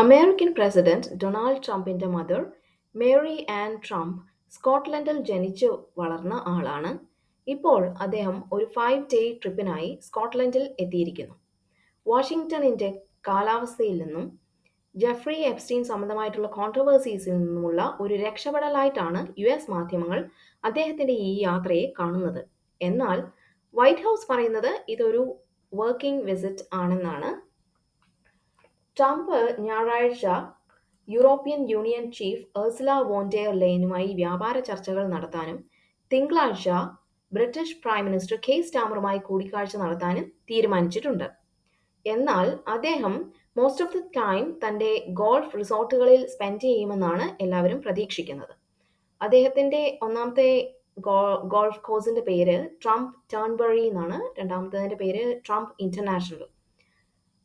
American president Donald ട്രംപിന്റെ mother Mary an Trump സ്കോട്ട്ലൻഡിൽ ജനിച്ചു വളർന്ന ആളാണ്. ഇപ്പോൾ അദ്ദേഹം ഒരു 5 ഡേ ട്രിപ്പിനായി സ്കോട്ട്ലൻഡിൽ എത്തിയിരിക്കുന്നു. വാഷിംഗ്ടണിന്റെ കാലാവസ്ഥയിൽ നിന്നും ജെഫ്രി എപ്സ്റ്റീൻ സംബന്ധമായിട്ടുള്ള കോൺട്രവേഴ്സീസിൽ നിന്നുമുള്ള ഒരു രക്ഷപ്പെടലായിട്ടാണ് യുഎസ് മാധ്യമങ്ങൾ അദ്ദേഹത്തിന്റെ ഈ യാത്രയെ കാണുന്നത്. എന്നാൽ വൈറ്റ് ഹൗസ് പറയുന്നത് ഇതൊരു വർക്കിംഗ് വിസിറ്റ് ആണെന്നാണ്. ട്രംപ് ഞായറാഴ്ച European Union chief Ursula von der ലെയനുമായി വ്യാപാര ചർച്ചകൾ നടത്താനും തിങ്കളാഴ്ച ബ്രിട്ടീഷ് പ്രൈം മിനിസ്റ്റർ കെയർ സ്റ്റാമറുമായി കൂടിക്കാഴ്ച നടത്താനും തീരുമാനിച്ചിട്ടുണ്ട്. എന്നാൽ അദ്ദേഹം മോസ്റ്റ് ഓഫ് ദി ടൈം തന്റെ ഗോൾഫ് റിസോർട്ടുകളിൽ സ്പെൻഡ് ചെയ്യുമെന്നാണ് എല്ലാവരും പ്രതീക്ഷിക്കുന്നത്. അദ്ദേഹത്തിന്റെ ഒന്നാമത്തെ ഗോൾഫ് കോഴ്സിന്റെ പേര് ട്രംപ് ടേൺബറി എന്നാണ്. രണ്ടാമത്തതിന്റെ പേര് ട്രംപ് ഇന്റർനാഷണൽ.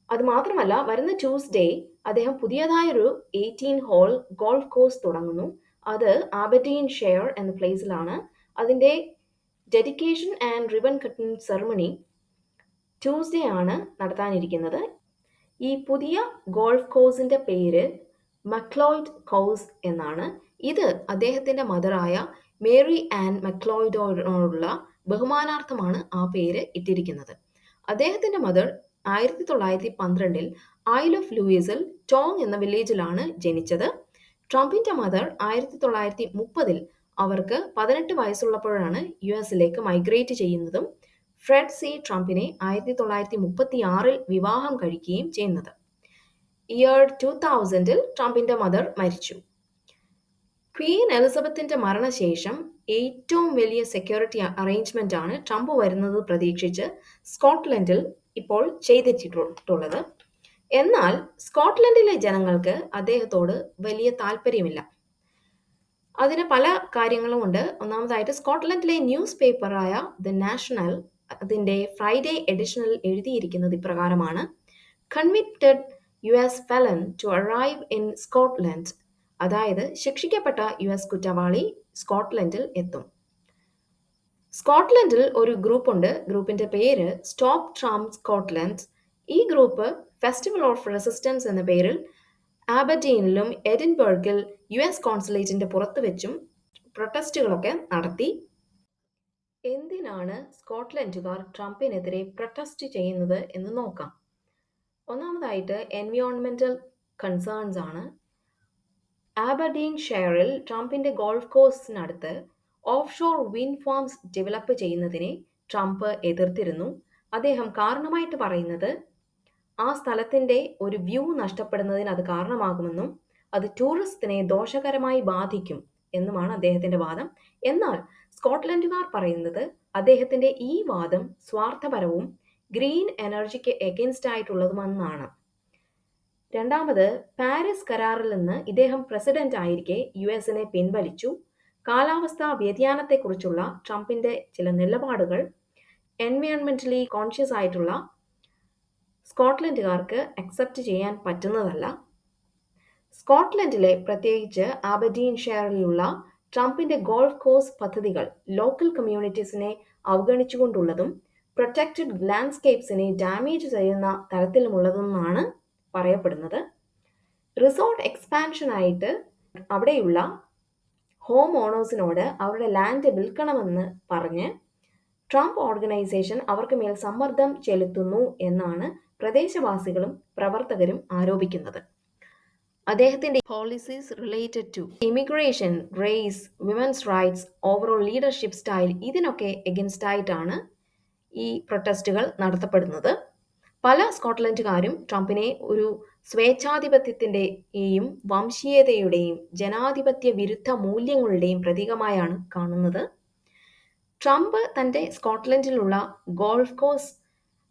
അത് മാത്രമല്ല, വരുന്ന ട്യൂസ്ഡേ അദ്ദേഹം പുതിയതായൊരു 18 ഹോൾ ഗോൾഫ് കോഴ്സ് തുടങ്ങുന്നു. അത് ആബർഡീൻ ഷെയർ എന്ന പ്ലേസിലാണ്. അതിന്റെ dedication and ribbon cutting ceremony Tuesday ആണ് നടത്താനിരിക്കുന്നത്. ഈ പുതിയ ഗോൾഫ് കോഴ്സിന്റെ പേര് മക്ലോയിഡ് കോഴ്സ് എന്നാണ്. ഇത് അദ്ദേഹത്തിന്റെ മദറായ മേരി ആൻ മക്ലോയിഡിനോടുള്ള ബഹുമാനാർത്ഥമാണ് ആ പേര് ഇട്ടിരിക്കുന്നത്. അദ്ദേഹത്തിന്റെ മദർ 1912 ഐൽ ഓഫ് ലൂയിസിൽ ടോങ് എന്ന വില്ലേജിലാണ് ജനിച്ചത്. ട്രംപിന്റെ മദർ 1930 അവർക്ക് 18 വയസ്സുള്ളപ്പോഴാണ് യുഎസിലേക്ക് മൈഗ്രേറ്റ് ചെയ്യുന്നതും ഫ്രെഡ് സി ട്രംപിനെ 1936 വിവാഹം കഴിക്കുകയും ചെയ്യുന്നത്. ഇയർ 2000 ട്രംപിന്റെ മദർ മരിച്ചു. ക്വീൻ എലിസബത്തിന്റെ മരണശേഷം ഏറ്റവും വലിയ സെക്യൂരിറ്റി അറേഞ്ച്മെന്റ് ആണ് ട്രംപ് വരുന്നത് പ്രതീക്ഷിച്ച് സ്കോട്ട്ലൻഡിൽ ഇപ്പോൾ ചെയ്തിട്ടുള്ളത്. എന്നാൽ സ്കോട്ട്ലൻഡിലെ ജനങ്ങൾക്ക് അദ്ദേഹത്തോട് വലിയ താല്പര്യമില്ല. അതിന് പല കാര്യങ്ങളുമുണ്ട്. ഒന്നാമതായിട്ട് സ്കോട്ട്ലൻഡിലെ ന്യൂസ് പേപ്പറായ ദ നാഷണൽ അതിന്റെ ഫ്രൈഡേ എഡിഷനിൽ എഴുതിയിരിക്കുന്നത് ഇപ്രകാരമാണ്: convicted US felon to arrive in Scotland. അതായത് ശിക്ഷിക്കപ്പെട്ട യുഎസ് കുറ്റവാളി സ്കോട്ട്ലൻഡിൽ എത്തും. സ്കോട്ട്ലൻഡിൽ ഒരു ഗ്രൂപ്പുണ്ട്. ഗ്രൂപ്പിന്റെ പേര് സ്റ്റോപ്പ് ട്രംപ് സ്കോട്ട്ലൻഡ്. ഈ ഗ്രൂപ്പ് ഫെസ്റ്റിവൽ ഓഫ് റെസിസ്റ്റൻസ് എന്ന പേരിൽ ആബർഡീനിലും എഡിൻബർഗിൽ യുഎസ് കോൺസുലേറ്റിന്റെ പുറത്ത് വെച്ചും പ്രൊട്ടസ്റ്റുകളൊക്കെ നടത്തി. എന്തിനാണ് സ്കോട്ട്ലൻഡുകാർ ട്രംപിനെതിരെ പ്രൊട്ടസ്റ്റ് ചെയ്യുന്നത് എന്ന് നോക്കാം. ഒന്നാമതായിട്ട് എൻവിയോൺമെന്റൽ കൺസേൺസ് ആണ്. ആബർഡീൻ ഷെയറിൽ ട്രംപിന്റെ ഗോൾഫ് കോഴ്സിനടുത്ത് offshore wind farms develop ചെയ്യുന്നതിനെ ട്രംപ് എതിർത്തിരുന്നു. അദ്ദേഹം കാരണമായിട്ട് പറയുന്നത് ആ സ്ഥലത്തിന്റെ ഒരു വ്യൂ നഷ്ടപ്പെടുന്നതിന് അത് കാരണമാകുമെന്നും അത് ടൂറിസത്തിനെ ദോഷകരമായി ബാധിക്കും എന്നുമാണ് അദ്ദേഹത്തിന്റെ വാദം. എന്നാൽ സ്കോട്ട്ലൻഡുകാർ പറയുന്നത് അദ്ദേഹത്തിന്റെ ഈ വാദം സ്വാർത്ഥപരവും ഗ്രീൻ എനർജിക്ക് എഗൻസ്റ്റ് ആയിട്ടുള്ളതുമെന്നാണ്. രണ്ടാമത്, പാരീസ് കരാറിൽ നിന്ന് ഇദ്ദേഹം പ്രസിഡന്റ് ആയിരിക്കെ യുഎസിനെ പിൻവലിച്ചു. കാലാവസ്ഥാ വ്യതിയാനത്തെക്കുറിച്ചുള്ള ട്രംപിന്റെ ചില നിലപാടുകൾ എൻവയോൺമെന്റലി കോൺഷ്യസ് ആയിട്ടുള്ള സ്കോട്ട്ലൻഡുകാർക്ക് അക്സെപ്റ്റ് ചെയ്യാൻ പറ്റുന്നതല്ല. സ്കോട്ട്ലൻഡിലെ പ്രത്യേകിച്ച് ആബർഡീൻ ഷെയറിലുള്ള ട്രംപിന്റെ ഗോൾഫ് കോഴ്സ് പദ്ധതികൾ ലോക്കൽ കമ്മ്യൂണിറ്റീസിനെ അവഗണിച്ചുകൊണ്ടുള്ളതും പ്രൊട്ടക്റ്റഡ് ലാൻഡ്സ്കേപ്സിനെ ഡാമേജ് ചെയ്യുന്ന തരത്തിലുമുള്ളതെന്നാണ് പറയപ്പെടുന്നത്. റിസോർട്ട് എക്സ്പാൻഷനായിട്ട് അവിടെയുള്ള ഹോം ഓണേഴ്സിനോട് അവരുടെ ലാൻഡ് വിൽക്കണമെന്ന് പറഞ്ഞ് ട്രംപ് ഓർഗനൈസേഷൻ അവർക്ക് മേൽ സമ്മർദ്ദം ചെലുത്തുന്നു എന്നാണ് പ്രദേശവാസികളും പ്രവർത്തകരും ആരോപിക്കുന്നത്. അദ്ദേഹത്തിന്റെ policies related to immigration, race, women's rights, overall leadership style ഇതിനൊക്കെ എഗൻസ്റ്റ് ആയിട്ടാണ് ഈ പ്രൊട്ടസ്റ്റുകൾ നടത്തപ്പെടുന്നത്. പല സ്കോട്ട്ലൻഡുകാരും ട്രംപിനെ ഒരു സ്വേച്ഛാധിപത്യത്തിന്റെയും വംശീയതയുടെയും ജനാധിപത്യ വിരുദ്ധ മൂല്യങ്ങളുടെയും പ്രതീകമായാണ് കാണുന്നത്. ട്രംപ് തന്റെ സ്കോട്ട്ലൻഡിലുള്ള ഗോൾഫ് കോഴ്സ്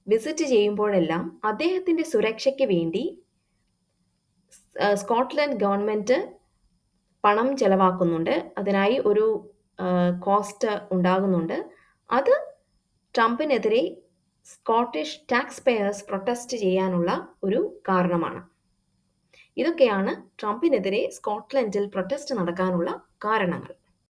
വിസിറ്റ് ചെയ്യുമ്പോഴെല്ലാം അദ്ദേഹത്തിന്റെ സുരക്ഷയ്ക്ക് വേണ്ടി സ്കോട്ട്ലൻഡ് ഗവൺമെന്റ് പണം ചെലവാക്കുന്നുണ്ട്. അതിനായി ഒരു കോസ്റ്റ് ഉണ്ടാകുന്നുണ്ട്. അത് ട്രംപിനെതിരെ സ്കോട്ടിഷ് ടാക്സ് പേയേഴ്സ് പ്രൊട്ടസ്റ്റ് ചെയ്യാനുള്ള ഒരു കാരണമാണ്. ഇതൊക്കെയാണ് ട്രംപിനെതിരെ സ്കോട്ട്ലൻഡിൽ പ്രൊട്ടസ്റ്റ് നടക്കാനുള്ള കാരണങ്ങൾ.